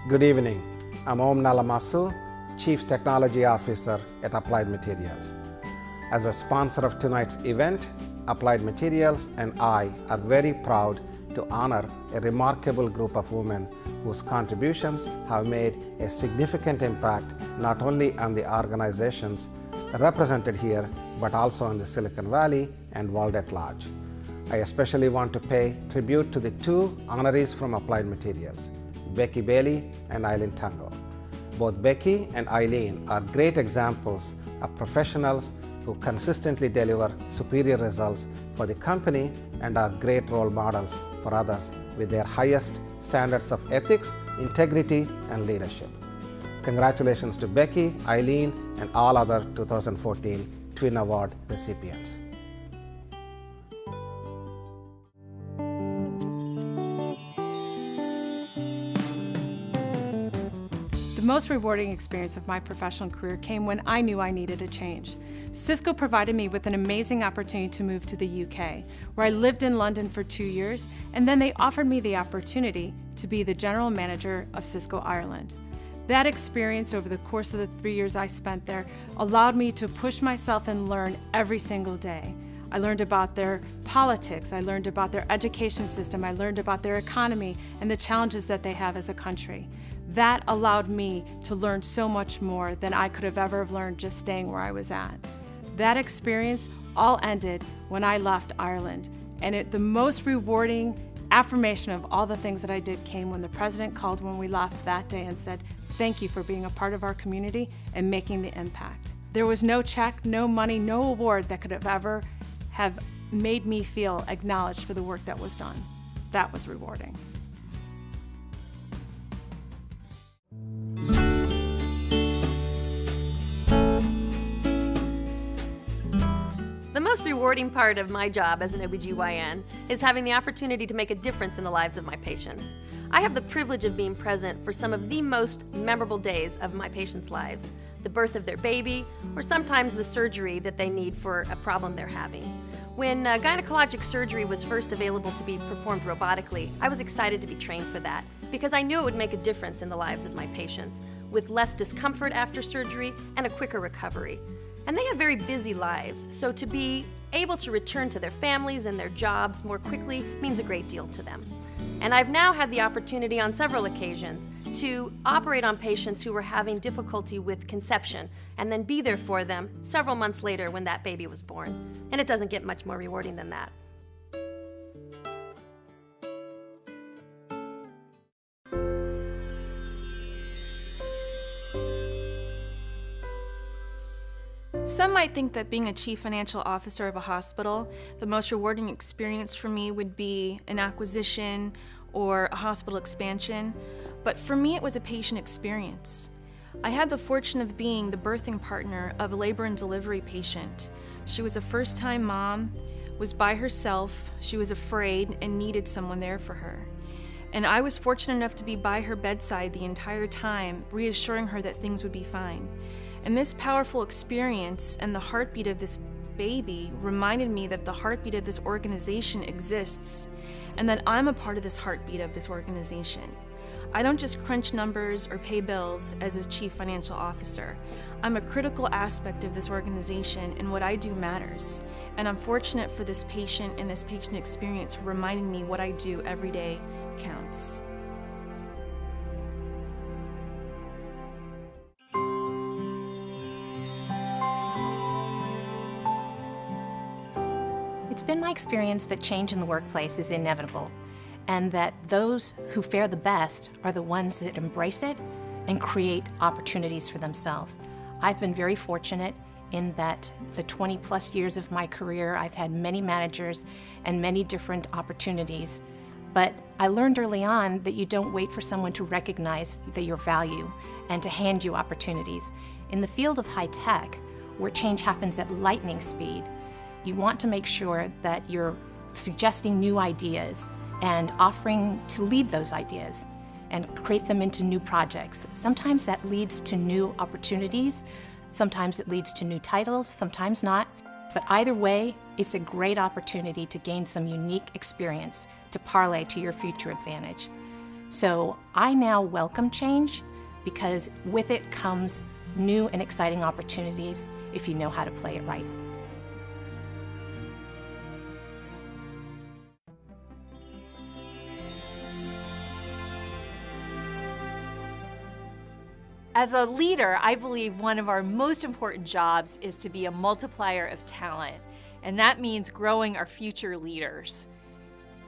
Good evening. I'm Om Nalamasu, Chief Technology Officer at Applied Materials. As a sponsor of tonight's event, Applied Materials and I are very proud to honor a remarkable group of women whose contributions have made a significant impact not only on the organizations represented here, but also in the Silicon Valley and world at large. I especially want to pay tribute to the two honorees from Applied Materials, Becky Bailey and Eileen Tungle. Both Becky and Eileen are great examples of professionals who consistently deliver superior results for the company and are great role models for others with their highest standards of ethics, integrity, and leadership. Congratulations to Becky, Eileen, and all other 2014 Twin Award recipients. The most rewarding experience of my professional career came when I knew I needed a change. Cisco provided me with an amazing opportunity to move to the UK, where I lived in London for 2 years, and then they offered me the opportunity to be the general manager of Cisco Ireland. That experience over the course of the 3 years I spent there allowed me to push myself and learn every single day. I learned about their politics, I learned about their education system, I learned about their economy and the challenges that they have as a country. That allowed me to learn so much more than I could have ever learned just staying where I was at. That experience all ended when I left Ireland, and the most rewarding affirmation of all the things that I did came when the president called when we left that day and said, "Thank you for being a part of our community and making the impact." There was no check, no money, no award that could have ever have made me feel acknowledged for the work that was done. That was rewarding. The most rewarding part of my job as an OBGYN is having the opportunity to make a difference in the lives of my patients. I have the privilege of being present for some of the most memorable days of my patients' lives, the birth of their baby, or sometimes the surgery that they need for a problem they're having. When gynecologic surgery was first available to be performed robotically, I was excited to be trained for that because I knew it would make a difference in the lives of my patients, with less discomfort after surgery and a quicker recovery. And they have very busy lives, so to be able to return to their families and their jobs more quickly means a great deal to them. And I've now had the opportunity on several occasions to operate on patients who were having difficulty with conception and then be there for them several months later when that baby was born. And it doesn't get much more rewarding than that. Some might think that being a chief financial officer of a hospital, the most rewarding experience for me would be an acquisition or a hospital expansion, but for me it was a patient experience. I had the fortune of being the birthing partner of a labor and delivery patient. She was a first-time mom, was by herself, she was afraid and needed someone there for her. And I was fortunate enough to be by her bedside the entire time, reassuring her that things would be fine. And this powerful experience and the heartbeat of this baby reminded me that the heartbeat of this organization exists and that I'm a part of this heartbeat of this organization. I don't just crunch numbers or pay bills as a chief financial officer. I'm a critical aspect of this organization and what I do matters. And I'm fortunate for this patient and this patient experience reminding me what I do every day counts. It's been my experience that change in the workplace is inevitable, and that those who fare the best are the ones that embrace it and create opportunities for themselves. I've been very fortunate in that the 20+ years of my career, I've had many managers and many different opportunities. But I learned early on that you don't wait for someone to recognize your value and to hand you opportunities. In the field of high tech, where change happens at lightning speed, you want to make sure that you're suggesting new ideas and offering to lead those ideas and create them into new projects. Sometimes that leads to new opportunities, sometimes it leads to new titles, sometimes not. But either way, it's a great opportunity to gain some unique experience to parlay to your future advantage. So I now welcome change because with it comes new and exciting opportunities if you know how to play it right. As a leader, I believe one of our most important jobs is to be a multiplier of talent, and that means growing our future leaders.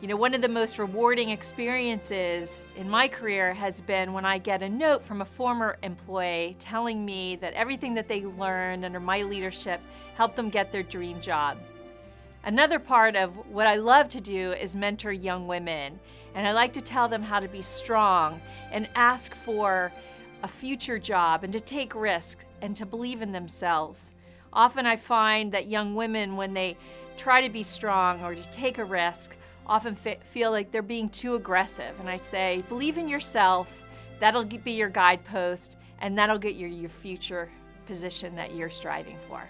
You know, one of the most rewarding experiences in my career has been when I get a note from a former employee telling me that everything that they learned under my leadership helped them get their dream job. Another part of what I love to do is mentor young women, and I like to tell them how to be strong and ask for a future job and to take risks and to believe in themselves. Often I find that young women, when they try to be strong or to take a risk, often feel like they're being too aggressive. And I say, believe in yourself, that'll be your guidepost, and that'll get you your future position that you're striving for.